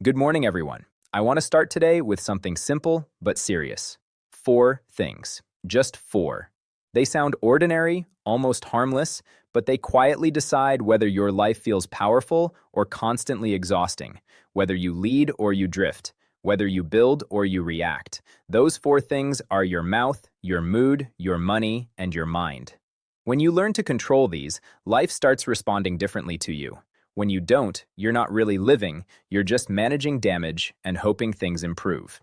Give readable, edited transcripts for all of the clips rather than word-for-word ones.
Good morning, everyone. I want to start today with something simple but serious. 4 things. Just 4. They sound ordinary, almost harmless, but they quietly decide whether your life feels powerful or constantly exhausting, whether you lead or you drift, whether you build or you react. Those 4 things are your mouth, your mood, your money, and your mind. When you learn to control these, life starts responding differently to you. When you don't, you're not really living, you're just managing damage and hoping things improve.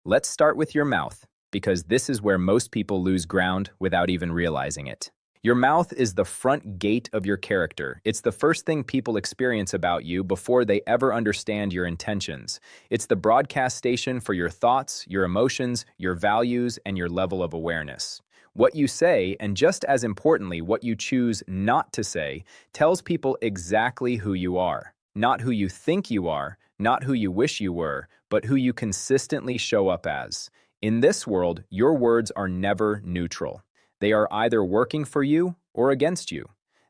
Let's start with your mouth, because this is where most people lose ground without even realizing it. Your mouth is the front gate of your character. It's the first thing people experience about you before they ever understand your intentions. It's the broadcast station for your thoughts, your emotions, your values, and your level of awareness. What you say, and just as importantly, what you choose not to say, tells people exactly who you are. Not who you think you are, not who you wish you were, but who you consistently show up as. In this world, your words are never neutral. They are either working for you or against you.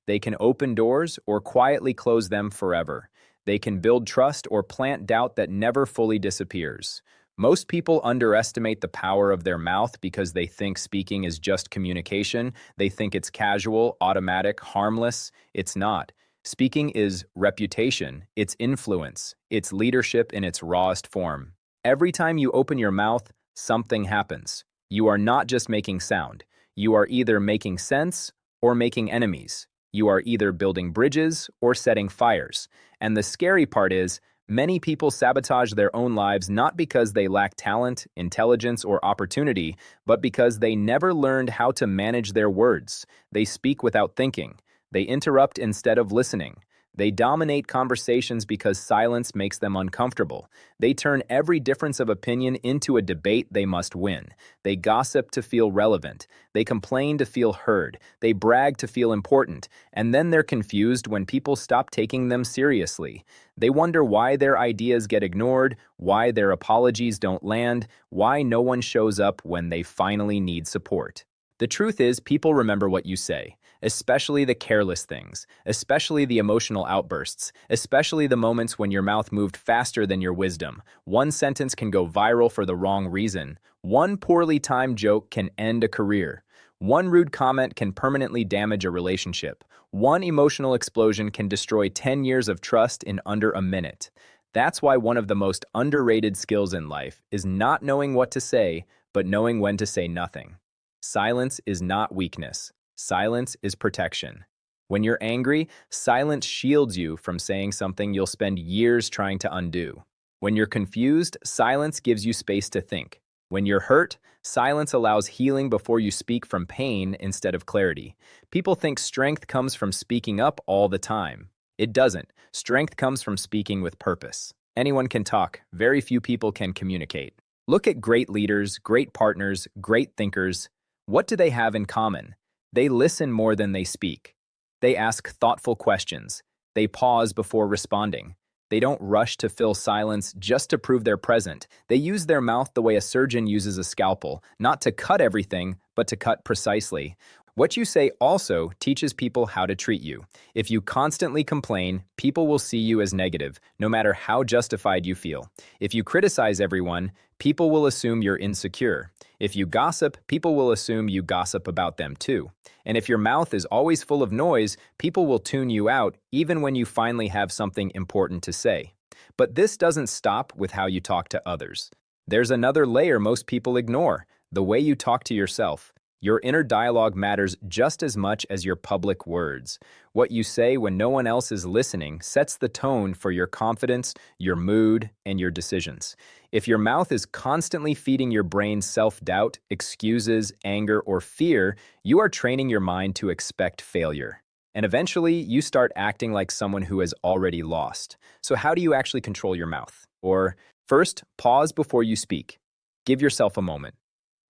They can open doors or quietly close them forever. They can build trust or plant doubt that never fully disappears. Most people underestimate the power of their mouth because they think speaking is just communication. They think it's casual, automatic, harmless. It's not. Speaking is reputation, it's influence, it's leadership in its rawest form. Every time you open your mouth, something happens. You are not just making sound. You are either making sense or making enemies. You are either building bridges or setting fires. And the scary part is, many people sabotage their own lives not because they lack talent, intelligence, or opportunity, but because they never learned how to manage their words. They speak without thinking. They interrupt instead of listening. They dominate conversations because silence makes them uncomfortable. They turn every difference of opinion into a debate they must win. They gossip to feel relevant. They complain to feel heard. They brag to feel important. And then they're confused when people stop taking them seriously. They wonder why their ideas get ignored, why their apologies don't land, why no one shows up when they finally need support. The truth is, people remember what you say, especially the careless things, especially the emotional outbursts, especially the moments when your mouth moved faster than your wisdom. One sentence can go viral for the wrong reason. One poorly timed joke can end a career. One rude comment can permanently damage a relationship. One emotional explosion can destroy 10 years of trust in under a minute. That's why one of the most underrated skills in life is not knowing what to say, but knowing when to say nothing. Silence is not weakness. Silence is protection. When you're angry, silence shields you from saying something you'll spend years trying to undo. When you're confused, silence gives you space to think. When you're hurt, silence allows healing before you speak from pain instead of clarity. People think strength comes from speaking up all the time. It doesn't. Strength comes from speaking with purpose. Anyone can talk. Very few people can communicate. Look at great leaders, great partners, great thinkers. What do they have in common? They listen more than they speak. They ask thoughtful questions. They pause before responding. They don't rush to fill silence just to prove they're present. They use their mouth the way a surgeon uses a scalpel, not to cut everything, but to cut precisely. What you say also teaches people how to treat you. If you constantly complain, people will see you as negative, no matter how justified you feel. If you criticize everyone, people will assume you're insecure. If you gossip, people will assume you gossip about them too. And if your mouth is always full of noise, people will tune you out even when you finally have something important to say. But this doesn't stop with how you talk to others. There's another layer most people ignore: the way you talk to yourself. Your inner dialogue matters just as much as your public words. What you say when no one else is listening sets the tone for your confidence, your mood, and your decisions. If your mouth is constantly feeding your brain self-doubt, excuses, anger, or fear, you are training your mind to expect failure. And eventually, you start acting like someone who has already lost. So how do you actually control your mouth? Or, first, pause before you speak. Give yourself a moment.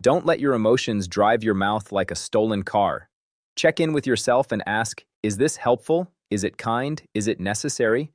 Don't let your emotions drive your mouth like a stolen car. Check in with yourself and ask, is this helpful? Is it kind? Is it necessary?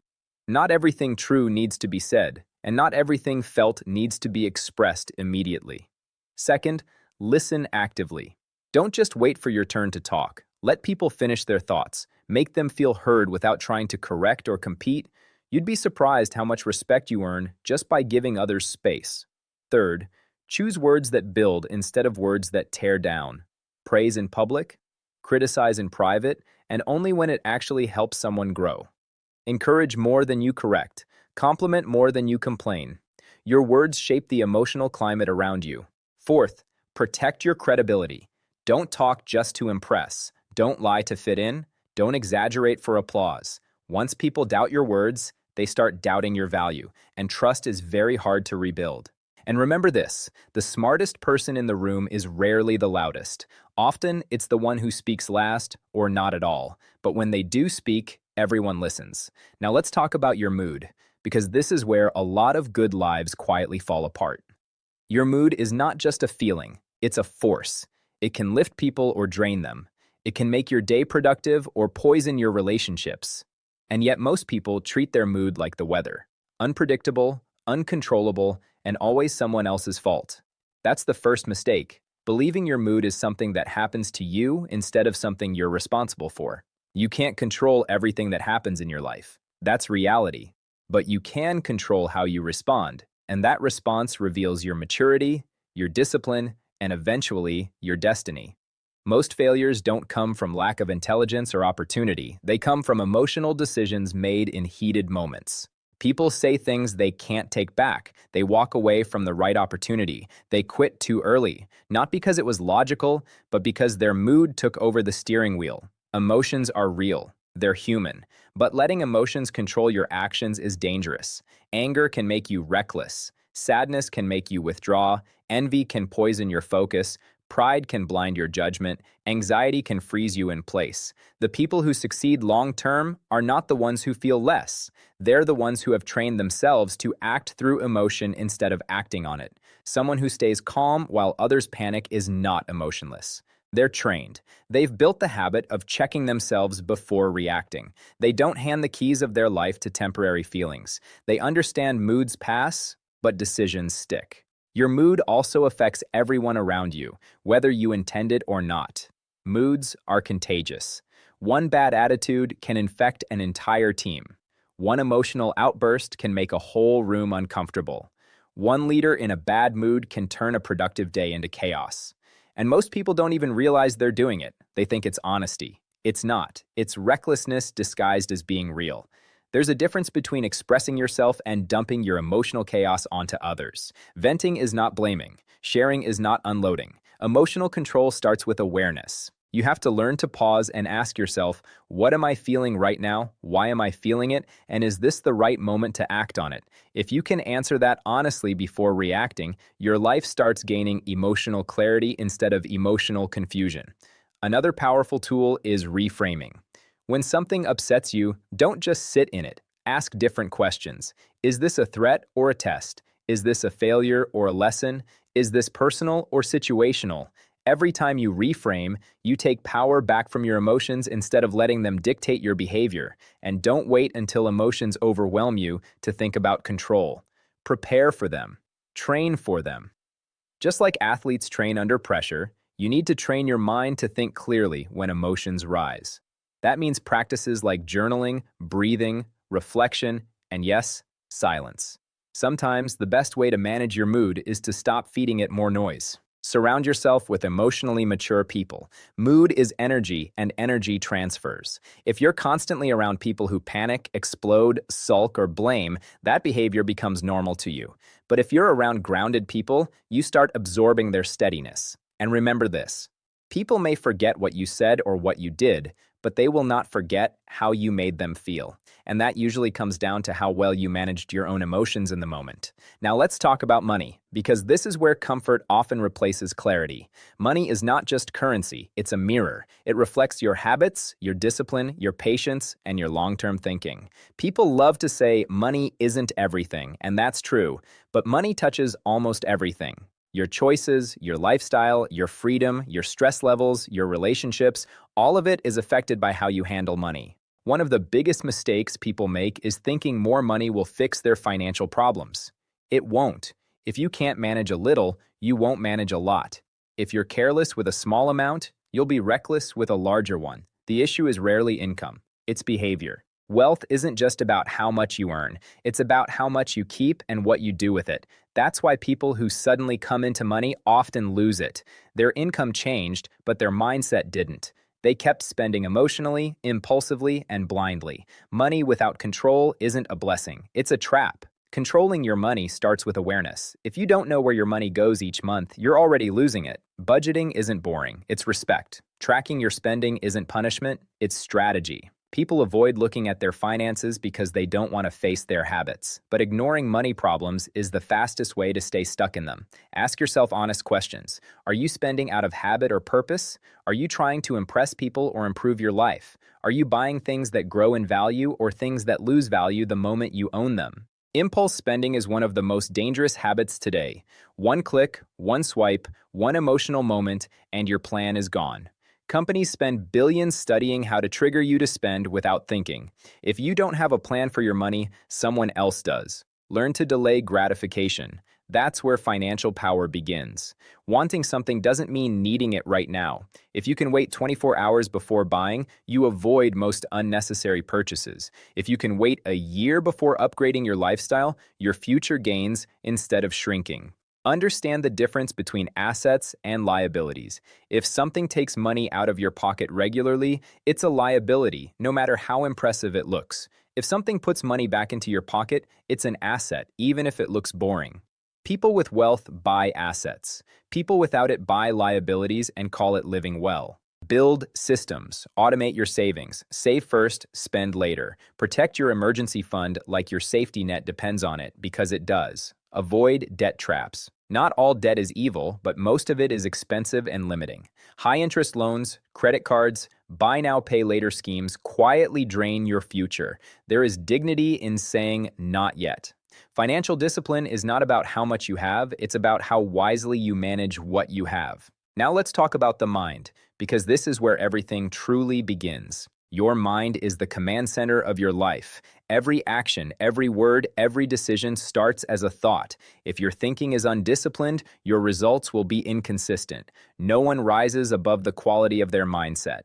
Not everything true needs to be said, and not everything felt needs to be expressed immediately. Second, listen actively. Don't just wait for your turn to talk. Let people finish their thoughts. Make them feel heard without trying to correct or compete. You'd be surprised how much respect you earn just by giving others space. Third, choose words that build instead of words that tear down. Praise in public, criticize in private, and only when it actually helps someone grow. Encourage more than you correct. Compliment more than you complain. Your words shape the emotional climate around you. Fourth, protect your credibility. Don't talk just to impress. Don't lie to fit in. Don't exaggerate for applause. Once people doubt your words, they start doubting your value, and trust is very hard to rebuild. And remember this, the smartest person in the room is rarely the loudest. Often, it's the one who speaks last or not at all. But when they do speak, everyone listens. Now let's talk about your mood, because this is where a lot of good lives quietly fall apart. Your mood is not just a feeling, it's a force. It can lift people or drain them. It can make your day productive or poison your relationships. And yet most people treat their mood like the weather. Unpredictable, uncontrollable, and always someone else's fault. That's the first mistake. Believing your mood is something that happens to you instead of something you're responsible for. You can't control everything that happens in your life. That's reality. But you can control how you respond, and that response reveals your maturity, your discipline, and eventually, your destiny. Most failures don't come from lack of intelligence or opportunity. They come from emotional decisions made in heated moments. People say things they can't take back. They walk away from the right opportunity. They quit too early, not because it was logical, but because their mood took over the steering wheel. Emotions are real. They're human. But letting emotions control your actions is dangerous. Anger can make you reckless. Sadness can make you withdraw. Envy can poison your focus. Pride can blind your judgment. Anxiety can freeze you in place. The people who succeed long-term are not the ones who feel less. They're the ones who have trained themselves to act through emotion instead of acting on it. Someone who stays calm while others panic is not emotionless. They're trained. They've built the habit of checking themselves before reacting. They don't hand the keys of their life to temporary feelings. They understand moods pass, but decisions stick. Your mood also affects everyone around you, whether you intend it or not. Moods are contagious. One bad attitude can infect an entire team. One emotional outburst can make a whole room uncomfortable. One leader in a bad mood can turn a productive day into chaos. And most people don't even realize they're doing it. They think it's honesty. It's not. It's recklessness disguised as being real. There's a difference between expressing yourself and dumping your emotional chaos onto others. Venting is not blaming. Sharing is not unloading. Emotional control starts with awareness. You have to learn to pause and ask yourself, what am I feeling right now? Why am I feeling it? And is this the right moment to act on it? If you can answer that honestly before reacting, your life starts gaining emotional clarity instead of emotional confusion. Another powerful tool is reframing. When something upsets you, don't just sit in it. Ask different questions. Is this a threat or a test? Is this a failure or a lesson? Is this personal or situational? Every time you reframe, you take power back from your emotions instead of letting them dictate your behavior. And don't wait until emotions overwhelm you to think about control. Prepare for them. Train for them. Just like athletes train under pressure, you need to train your mind to think clearly when emotions rise. That means practices like journaling, breathing, reflection, and yes, silence. Sometimes the best way to manage your mood is to stop feeding it more noise. Surround yourself with emotionally mature people. Mood is energy, and energy transfers. If you're constantly around people who panic, explode, sulk, or blame, that behavior becomes normal to you. But if you're around grounded people, you start absorbing their steadiness. And remember this, people may forget what you said or what you did, but they will not forget how you made them feel. And that usually comes down to how well you managed your own emotions in the moment. Now let's talk about money, because this is where comfort often replaces clarity. Money is not just currency, it's a mirror. It reflects your habits, your discipline, your patience, and your long-term thinking. People love to say money isn't everything, and that's true, but money touches almost everything. Your choices, your lifestyle, your freedom, your stress levels, your relationships, all of it is affected by how you handle money. One of the biggest mistakes people make is thinking more money will fix their financial problems. It won't. If you can't manage a little, you won't manage a lot. If you're careless with a small amount, you'll be reckless with a larger one. The issue is rarely income. It's behavior. Wealth isn't just about how much you earn, it's about how much you keep and what you do with it. That's why people who suddenly come into money often lose it. Their income changed, but their mindset didn't. They kept spending emotionally, impulsively, and blindly. Money without control isn't a blessing, it's a trap. Controlling your money starts with awareness. If you don't know where your money goes each month, you're already losing it. Budgeting isn't boring, it's respect. Tracking your spending isn't punishment, it's strategy. People avoid looking at their finances because they don't want to face their habits. But ignoring money problems is the fastest way to stay stuck in them. Ask yourself honest questions. Are you spending out of habit or purpose? Are you trying to impress people or improve your life? Are you buying things that grow in value or things that lose value the moment you own them? Impulse spending is one of the most dangerous habits today. One click, one swipe, one emotional moment, and your plan is gone. Companies spend billions studying how to trigger you to spend without thinking. If you don't have a plan for your money, someone else does. Learn to delay gratification. That's where financial power begins. Wanting something doesn't mean needing it right now. If you can wait 24 hours before buying, you avoid most unnecessary purchases. If you can wait a year before upgrading your lifestyle, your future gains instead of shrinking. Understand the difference between assets and liabilities. If something takes money out of your pocket regularly, it's a liability, no matter how impressive it looks. If something puts money back into your pocket, it's an asset, even if it looks boring. People with wealth buy assets. People without it buy liabilities and call it living well. Build systems. Automate your savings. Save first, spend later. Protect your emergency fund like your safety net depends on it, because it does. Avoid debt traps. Not all debt is evil, but most of it is expensive and limiting. High-interest loans, credit cards, buy now, pay later schemes quietly drain your future. There is dignity in saying not yet. Financial discipline is not about how much you have, it's about how wisely you manage what you have. Now let's talk about the mind, because this is where everything truly begins. Your mind is the command center of your life. Every action, every word, every decision starts as a thought. If your thinking is undisciplined, your results will be inconsistent. No one rises above the quality of their mindset.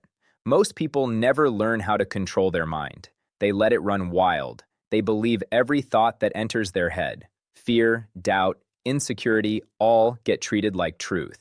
Most people never learn how to control their mind. They let it run wild. They believe every thought that enters their head. Fear, doubt, insecurity all get treated like truth.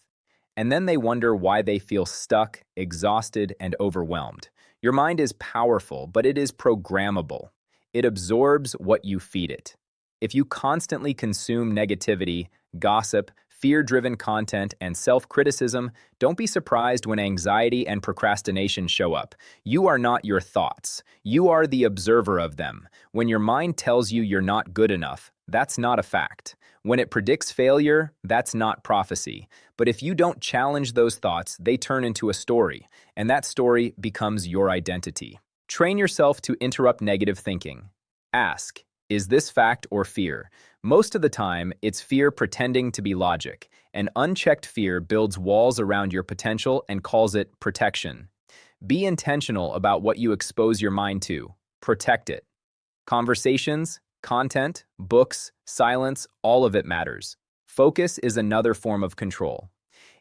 And then they wonder why they feel stuck, exhausted, and overwhelmed. Your mind is powerful, but it is programmable. It absorbs what you feed it. If you constantly consume negativity, gossip, fear-driven content, and self-criticism, don't be surprised when anxiety and procrastination show up. You are not your thoughts. You are the observer of them. When your mind tells you you're not good enough, that's not a fact. When it predicts failure, that's not prophecy. But if you don't challenge those thoughts, they turn into a story, and that story becomes your identity. Train yourself to interrupt negative thinking. Ask, is this fact or fear? Most of the time, it's fear pretending to be logic. An unchecked fear builds walls around your potential and calls it protection. Be intentional about what you expose your mind to. Protect it. Conversations, content, books, silence, all of it matters. Focus is another form of control.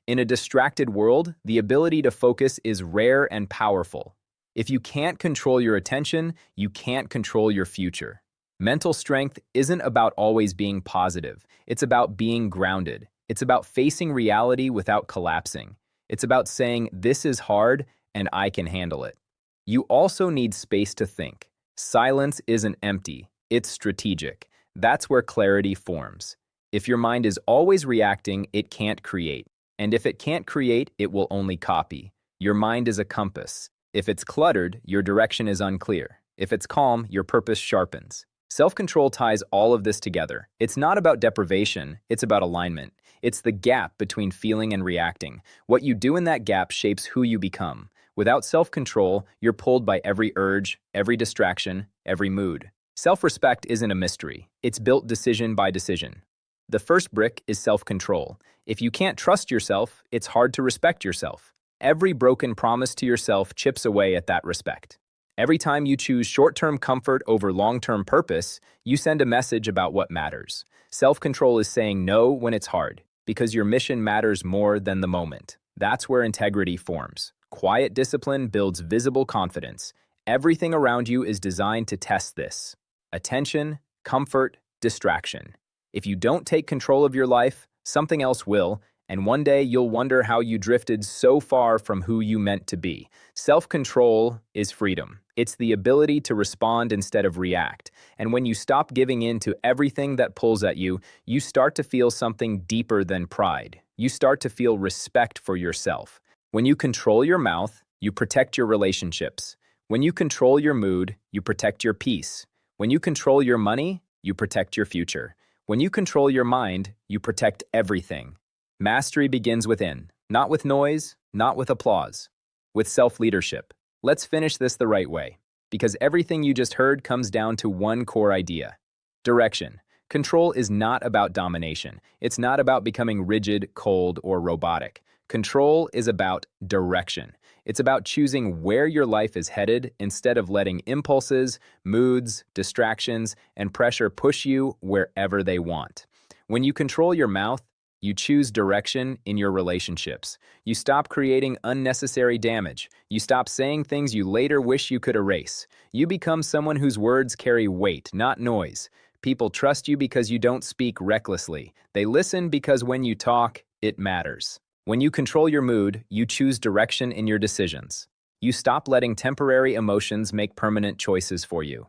In a distracted world, the ability to focus is rare and powerful. If you can't control your attention, you can't control your future. Mental strength isn't about always being positive. It's about being grounded. It's about facing reality without collapsing. It's about saying, this is hard and I can handle it. You also need space to think. Silence isn't empty. It's strategic. That's where clarity forms. If your mind is always reacting, it can't create. And if it can't create, it will only copy. Your mind is a compass. If it's cluttered, your direction is unclear. If it's calm, your purpose sharpens. Self-control ties all of this together. It's not about deprivation, it's about alignment. It's the gap between feeling and reacting. What you do in that gap shapes who you become. Without self-control, you're pulled by every urge, every distraction, every mood. Self-respect isn't a mystery. It's built decision by decision. The first brick is self-control. If you can't trust yourself, it's hard to respect yourself. Every broken promise to yourself chips away at that respect. Every time you choose short-term comfort over long-term purpose, you send a message about what matters. Self-control is saying no when it's hard, because your mission matters more than the moment. That's where integrity forms. Quiet discipline builds visible confidence. Everything around you is designed to test this. Attention, comfort, distraction. If you don't take control of your life, something else will, and one day you'll wonder how you drifted so far from who you meant to be. Self-control is freedom. It's the ability to respond instead of react. And when you stop giving in to everything that pulls at you, you start to feel something deeper than pride. You start to feel respect for yourself. When you control your mouth, you protect your relationships. When you control your mood, you protect your peace. When you control your money, you protect your future. When you control your mind, you protect everything. Mastery begins within, not with noise, not with applause, with self-leadership. Let's finish this the right way, because everything you just heard comes down to one core idea: direction. Control is not about domination. It's not about becoming rigid, cold, or robotic. Control is about direction. It's about choosing where your life is headed instead of letting impulses, moods, distractions, and pressure push you wherever they want. When you control your mouth, you choose direction in your relationships. You stop creating unnecessary damage. You stop saying things you later wish you could erase. You become someone whose words carry weight, not noise. People trust you because you don't speak recklessly. They listen because when you talk, it matters. When you control your mood, you choose direction in your decisions. You stop letting temporary emotions make permanent choices for you.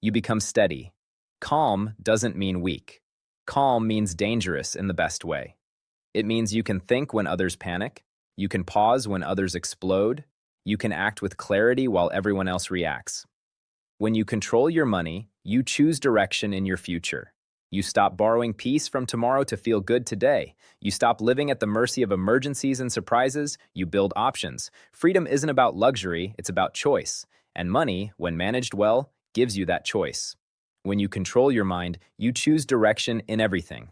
You become steady. Calm doesn't mean weak. Calm means dangerous in the best way. It means you can think when others panic. You can pause when others explode. You can act with clarity while everyone else reacts. When you control your money, you choose direction in your future. You stop borrowing peace from tomorrow to feel good today. You stop living at the mercy of emergencies and surprises. You build options. Freedom isn't about luxury, it's about choice. And money, when managed well, gives you that choice. When you control your mind, you choose direction in everything.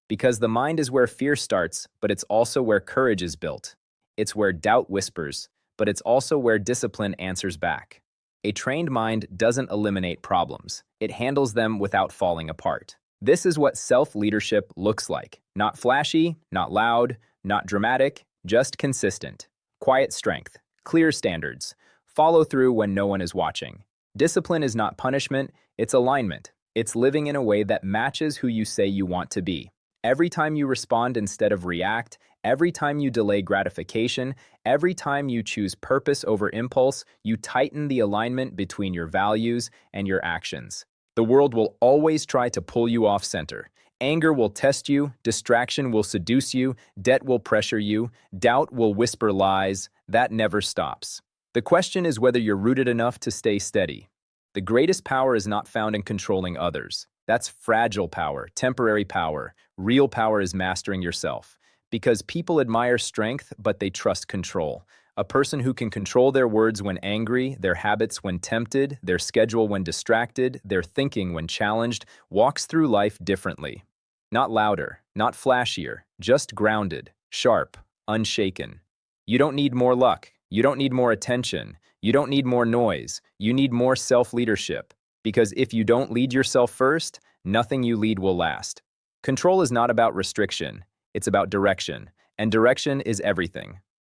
Because the mind is where fear starts, but it's also where courage is built. It's where doubt whispers, but it's also where discipline answers back. A trained mind doesn't eliminate problems. It handles them without falling apart. This is what self-leadership looks like. Not flashy, not loud, not dramatic, just consistent. Quiet strength, clear standards, follow through when no one is watching. Discipline is not punishment, it's alignment. It's living in a way that matches who you say you want to be. Every time you respond instead of react, every time you delay gratification, every time you choose purpose over impulse, you tighten the alignment between your values and your actions. The world will always try to pull you off center. Anger will test you, distraction will seduce you, debt will pressure you, doubt will whisper lies. That never stops. The question is whether you're rooted enough to stay steady. The greatest power is not found in controlling others. That's fragile power, temporary power. Real power is mastering yourself. Because people admire strength, but they trust control. A person who can control their words when angry, their habits when tempted, their schedule when distracted, their thinking when challenged, walks through life differently. Not louder, not flashier, just grounded, sharp, unshaken. You don't need more luck. You don't need more attention. You don't need more noise. You need more self-leadership. Because if you don't lead yourself first, nothing you lead will last. Control is not about restriction. It's about direction. And direction is everything.